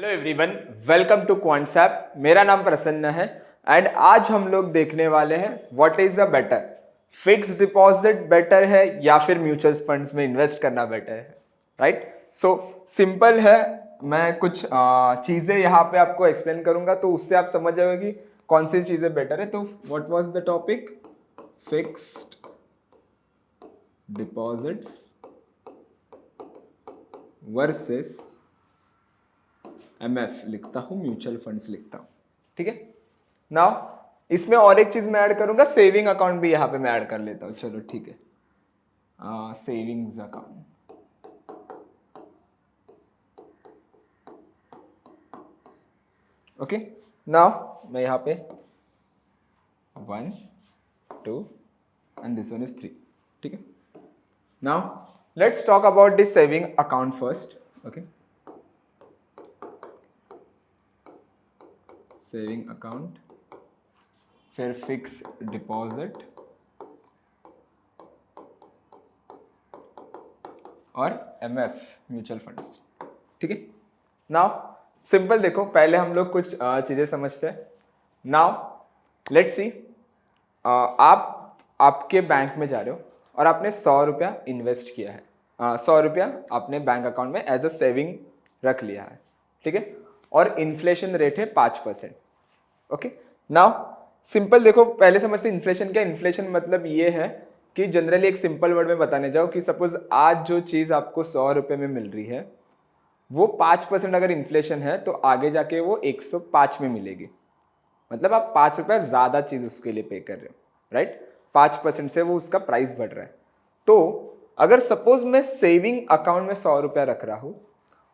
Hello everyone, welcome to Quantsapp. मेरा नाम प्रसन्न है एंड आज हम लोग देखने वाले हैं what is the better, fix deposit better है या फिर म्यूचुअल फंड्स में इन्वेस्ट करना बेटर है। राइट, सो सिंपल है। मैं कुछ चीज़ें यहाँ पे आपको एक्सप्लेन करूंगा तो उससे आप समझ जाओगे कि कौन सी चीज़ें बेटर है। तो what was the topic? Fixed deposits versus MF लिखता हूँ, म्यूचुअल फंड्स लिखता हूँ। ठीक है, नाउ इसमें और एक चीज मैं ऐड करूंगा, सेविंग अकाउंट भी यहाँ पे मैं ऐड कर लेता हूँ। चलो ठीक है, सेविंग्स अकाउंट। ओके, नाउ मैं यहाँ पे 1 2 एंड दिस वन इज 3। ठीक है, now let's talk about this saving account first. Okay, saving account, फिर फिक्स डिपॉजिट और MF म्यूचुअल फंड्स। ठीक है, नाउ सिंपल देखो, पहले हम लोग कुछ चीजें समझते हैं। नाउ लेट्स सी, आपके बैंक में जा रहे हो और आपने 100 रुपया इन्वेस्ट किया है। 100 रुपया आपने बैंक अकाउंट में एज अ सेविंग रख लिया है। ठीक है, और इन्फ्लेशन रेट है 5%। ओके, नाउ सिंपल देखो, पहले समझते इन्फ्लेशन क्या। इन्फ्लेशन मतलब ये है कि जनरली एक सिंपल वर्ड में बताने जाओ कि सपोज आज जो चीज आपको 100 रुपये में मिल रही है वो 5% अगर इन्फ्लेशन है तो आगे जाके वो 105 में मिलेगी। मतलब आप 5 रुपया ज्यादा चीज उसके लिए पे कर रहे हो। राइट, 5% से वो उसका प्राइस बढ़ रहा है। तो अगर सपोज मैं सेविंग अकाउंट में 100 रुपया रख रहा हूं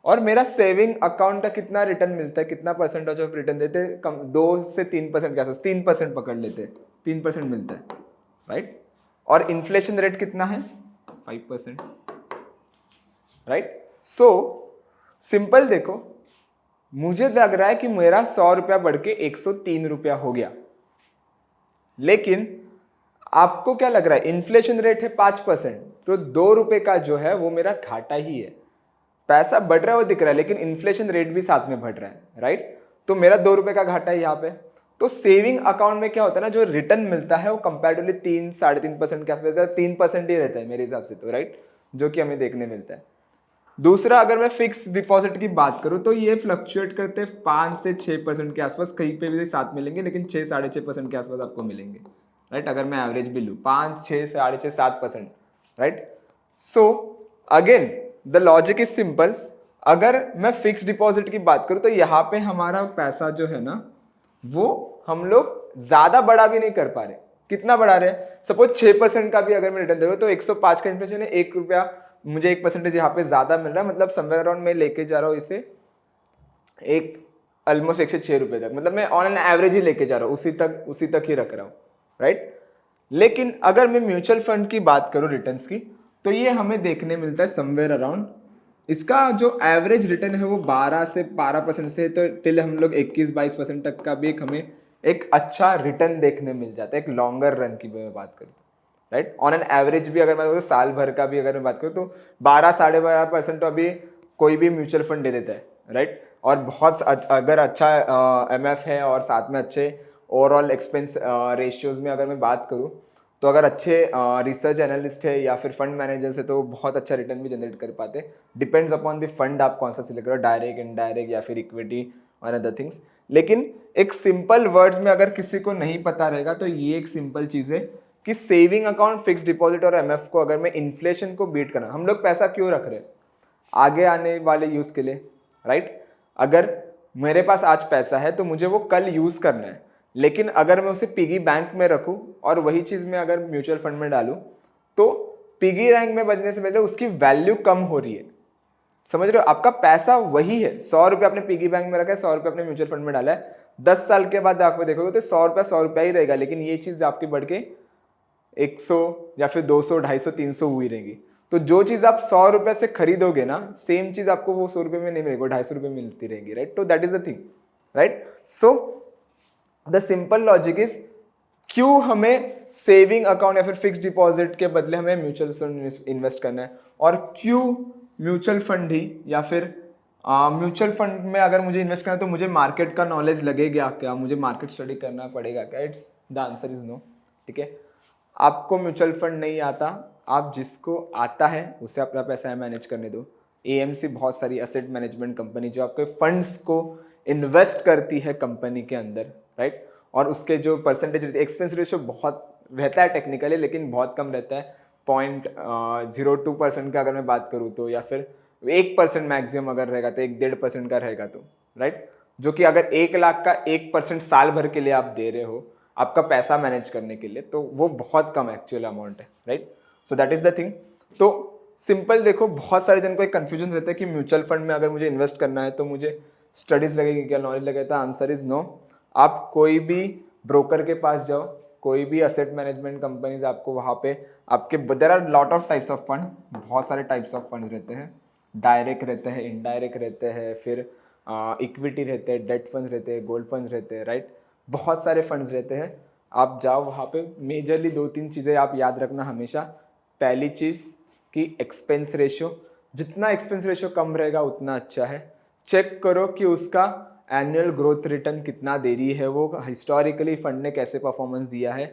और मेरा सेविंग अकाउंट का कितना रिटर्न मिलता है, कितना परसेंटेज ऑफ रिटर्न देते हैं, कम 2 से 3% के आसपास, 3% पकड़ लेते हैं, 3% मिलता है। राइट, और इन्फ्लेशन रेट कितना है? 5%। राइट, सो सिंपल देखो, मुझे लग रहा है कि मेरा 100 रुपया बढ़ के 103 रुपया हो गया, लेकिन आपको क्या लग रहा है? इन्फ्लेशन रेट है 5%, तो 2 रुपए का जो है वो मेरा घाटा ही है। पैसा बढ़ रहा है वो दिख रहा है, लेकिन इन्फ्लेशन रेट भी साथ में बढ़ रहा है। राइट, तो मेरा 2 रुपए का घाटा है यहाँ पे। तो सेविंग अकाउंट में क्या होता है ना, जो रिटर्न मिलता है वो कंपैरेटिवली 3-3.5% के आसपास, 3% ही रहता है मेरे हिसाब से तो। राइट, जो कि हमें देखने मिलता है। दूसरा, अगर मैं फिक्स डिपॉजिट की बात करूं तो ये फ्लक्चुएट करते हैं 5 से 6% के आसपास, कहीं पे भी साथ मिलेंगे, लेकिन 6-6.5% के आसपास आपको मिलेंगे। राइट, अगर मैं एवरेज भी लूँ 5, 6, 6.5, 7%। Right, so again the logic is simple. अगर मैं फिक्स डिपॉजिट की बात करूं तो यहाँ पे हमारा पैसा जो है ना, वो हम लोग ज्यादा बड़ा भी नहीं कर पा रहे। कितना बढ़ा रहे हैं? सपोज 6% का भी अगर मैं रिटर्न दे रहा हूं तो 105 का इन्फ्लेशन है, 1 रुपया मुझे 1% यहाँ पे ज्यादा मिल रहा है। मतलब समवेयर अराउंड मैं लेके जा रहा हूँ इसे एक ऑलमोस्ट 1 से 6 रुपए तक। मतलब मैं ऑन एन एवरेज ही लेके जा रहा हूँ, उसी तक ही रख रहा हूँ। राइट, लेकिन अगर मैं म्यूचुअल फंड की बात करूँ रिटर्न्स की, तो ये हमें देखने मिलता है समवेयर अराउंड, इसका जो एवरेज रिटर्न है वो 12% से तो टिल हम लोग 21-22% तक का भी हमें एक अच्छा रिटर्न देखने मिल जाता है, एक लॉन्गर रन की मैं बात करूँ। राइट, ऑन एन एवरेज भी अगर मैं तो साल भर का भी अगर मैं बात करूँ तो 12-12.5% तो अभी कोई भी म्यूचुअल फंड दे देता है। राइट, और बहुत अगर अच्छा MF है और साथ में अच्छे ओवरऑल एक्सपेंस रेशियोज में अगर मैं बात करूँ तो अगर अच्छे रिसर्च एनालिस्ट है या फिर फंड मैनेजर्स है तो बहुत अच्छा रिटर्न भी जनरेट कर पाते हैं। डिपेंड्स अपॉन द फंड आप कौन सा सिलेक्ट करो, डायरेक्ट, इनडायरेक्ट या फिर इक्विटी और अदर थिंग्स। लेकिन एक सिंपल वर्ड्स में अगर किसी को नहीं पता रहेगा तो ये एक सिंपल चीज़ है कि सेविंग अकाउंट, फिक्स डिपॉजिट और MF को अगर मैं इन्फ्लेशन को बीट करना, हम लोग पैसा क्यों रख रहे हैं? आगे आने वाले यूज के लिए। राइट, अगर मेरे पास आज पैसा है तो मुझे वो कल यूज करना है, लेकिन अगर मैं उसे पिगी बैंक में रखूं और वही चीज मैं अगर म्यूचुअल फंड में डालूं तो पिगी बैंक में बचने से पहले उसकी वैल्यू कम हो रही है। समझ रहे हो? आपका पैसा वही है, 100 रुपये अपने पिगी बैंक में रखा है, 100 रुपये अपने म्यूचुअल फंड में डाला है। 10 साल के बाद आप देखोगे तो 100 रुपया ही रहेगा, लेकिन ये चीज आपकी बढ़ के 100 या फिर 200, 250, 300 हुई रहेगी। तो जो चीज आप 100 रुपए से खरीदोगे ना, सेम चीज आपको वो 100 रुपए में नहीं मिलेगी, 250 रुपए में मिलती रहेगी। राइट, तो that is the thing. Right, so the simple logic is, क्यों हमें सेविंग अकाउंट या फिर फिक्स डिपॉजिट के बदले हमें म्यूचुअल फंड इन्वेस्ट करना है, और क्यों म्यूचुअल फंड ही या फिर म्यूचुअल फंड में अगर मुझे इन्वेस्ट करना है तो मुझे मार्केट का नॉलेज लगेगा क्या, मुझे मार्केट स्टडी करना पड़ेगा क्या? It's the answer is no. ठीक है, आपको म्यूचुअल फंड नहीं आता, आप जिसको आता है उसे अपना पैसा मैनेज करने दो। एएमसी बहुत सारी एसेट मैनेजमेंट कंपनी जो आपके फंड्स को इन्वेस्ट करती है कंपनी के अंदर, राइट? और उसके जो परसेंटेज रहती है, एक्सपेंस रेशियो बहुत रहता है टेक्निकली, लेकिन बहुत कम रहता है। 0.02% का अगर मैं बात करूँ तो, या फिर 1% मैक्सिमम अगर रहेगा तो 1-1.5% का रहेगा तो, राइट? जो कि अगर 1 लाख का 1% साल भर के लिए आप दे रहे हो आपका पैसा मैनेज करने के लिए, तो वो बहुत कम एक्चुअल अमाउंट है, right? So that is the thing. तो सिंपल देखो, बहुत सारे जन को एक कंफ्यूजन रहता है कि म्यूचुअल फंड में अगर मुझे इन्वेस्ट करना है तो मुझे स्टडीज लगेगी क्या, नॉलेज लगेगा? Answer is no. आप कोई भी ब्रोकर के पास जाओ, कोई भी असेट मैनेजमेंट कंपनीज, आपको वहाँ पे आपके there are lot of types of fund, बहुत सारे टाइप्स ऑफ फंड रहते हैं। डायरेक्ट रहते हैं, इनडायरेक्ट रहते हैं, फिर इक्विटी रहते हैं, डेट फंड्स रहते हैं, गोल्ड फंड्स रहते हैं, राइट? बहुत सारे फंड्स रहते हैं। आप जाओ वहाँ पे, मेजरली 2-3 चीज़ें आप याद रखना हमेशा। पहली चीज़ कि एक्सपेंस रेशियो, जितना एक्सपेंस रेशियो कम रहेगा उतना अच्छा है। चेक करो कि उसका एनुअल ग्रोथ रिटर्न कितना दे रही है, वो हिस्टोरिकली फंड ने कैसे परफॉर्मेंस दिया है।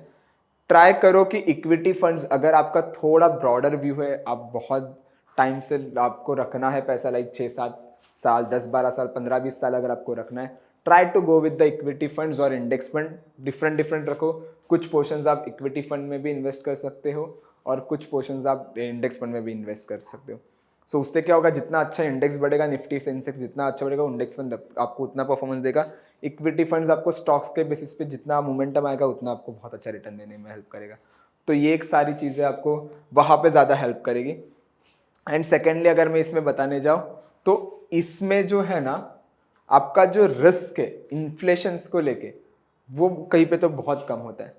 ट्राई करो कि इक्विटी फंड्स, अगर आपका थोड़ा ब्रॉडर व्यू है, आप बहुत टाइम से आपको रखना है पैसा, लाइक 6-7 साल, 10-12 साल, 15-20 साल अगर आपको रखना है, try to go with the equity funds और इंडेक्स फंड। डिफरेंट डिफरेंट रखो, कुछ पोर्शंस आप इक्विटी फंड में भी इन्वेस्ट कर सकते हो और कुछ पोर्शंस आप इंडेक्स फंड में भी इन्वेस्ट कर सकते हो। सो उससे क्या होगा, जितना अच्छा इंडेक्स बढ़ेगा, निफ्टी सेंसेक्स जितना अच्छा बढ़ेगा, इंडेक्स फंड आपको उतना परफॉर्मेंस देगा। इक्विटी फंड्स आपको स्टॉक्स के बेसिस पे जितना मोमेंटम आएगा उतना आपको बहुत अच्छा रिटर्न देने में हेल्प करेगा। तो ये एक सारी चीज़ें आपको वहाँ पे ज़्यादा हेल्प करेगी। एंड सेकेंडली अगर मैं इसमें बताने जाऊँ तो इसमें जो है ना, आपका जो रिस्क है इन्फ्लेशन को लेके, वो कहीं पे तो बहुत कम होता है।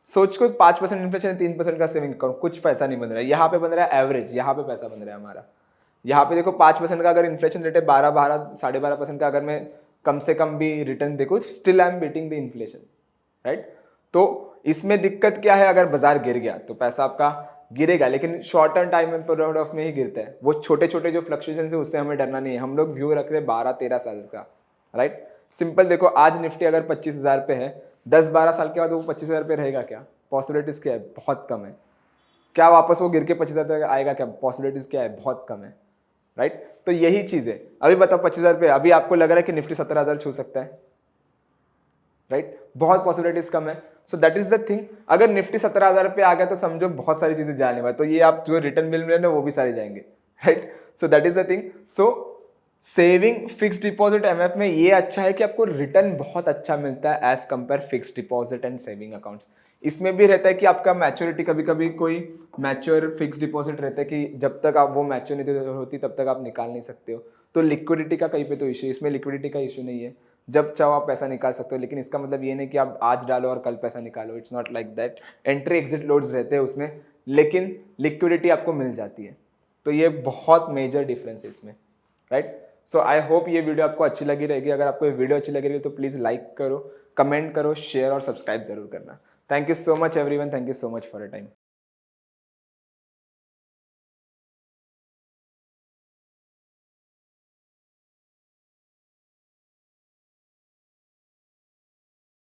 सोच को 5% इन्फ्लेशन, 3% का सेविंग अकाउंट, कुछ पैसा नहीं बन रहा है। यहाँ पे बन रहा है एवरेज, यहाँ पे पैसा बन रहा है हमारा। यहाँ पे देखो 5% का अगर इन्फ्लेशन रेट है, 12-12.5% का अगर मैं कम से कम भी रिटर्न देखो, still I am beating the inflation, right? तो इसमें दिक्कत क्या है, अगर बाजार गिर गया तो पैसा आपका गिरेगा, लेकिन short term time period of में ही गिरता है। वो छोटे छोटे जो फ्लक्चुएशन है उससे हमें डरना नहीं है। हम लोग व्यू रख रहे हैं 12-13 साल का, राइट? सिंपल देखो, आज निफ्टी अगर 25,000 पे है, 10-12 साल के बाद वो 25,000 पे रहेगा क्या? पॉसिबिलिटीज क्या है? बहुत कम है। क्या वापस वो गिर के 25,000 तक आएगा क्या? पॉसिबिलिटीज क्या है? बहुत कम है, राइट? तो यही चीज है। अभी बताओ 25,000 पे, अभी आपको लग रहा है कि निफ्टी 17,000 छू सकता है, राइट? बहुत पॉसिबिलिटीज कम है। So that is the thing. अगर निफ्टी 17,000 पे आ गया तो समझो बहुत सारी चीजें जाने वाली, तो ये आप जो रिटर्न मिल रहे हैं ना वो भी सारे जाएंगे, right? So that is the thing. So saving fix deposit MF में ये अच्छा है कि आपको रिटर्न बहुत अच्छा मिलता है as compare fix deposit and saving accounts. इसमें भी रहता है कि आपका मैच्योरिटी, कभी कभी कोई मैच्योर फिक्स डिपॉजिट रहता है कि जब तक आप वो मैच्योर नहीं होती तब तक आप निकाल नहीं सकते हो। तो लिक्विडिटी का कहीं पे तो इशू, इसमें लिक्विडिटी का इशू नहीं है, जब चाहो आप पैसा निकाल सकते हो। लेकिन इसका मतलब ये नहीं कि आप आज डालो और कल पैसा निकालो, it's not like that. Entry exit loads रहते हैं उसमें, लेकिन लिक्विडिटी आपको मिल जाती है। तो ये बहुत मेजर डिफरेंस है इसमें, राइट? सो आई होप ये वीडियो आपको अच्छी लगी रहेगी। अगर आपको ये वीडियो अच्छी लगी रही तो प्लीज़ लाइक करो, कमेंट करो, शेयर और सब्सक्राइब जरूर करना। Thank you so much everyone, thank you so much for your time.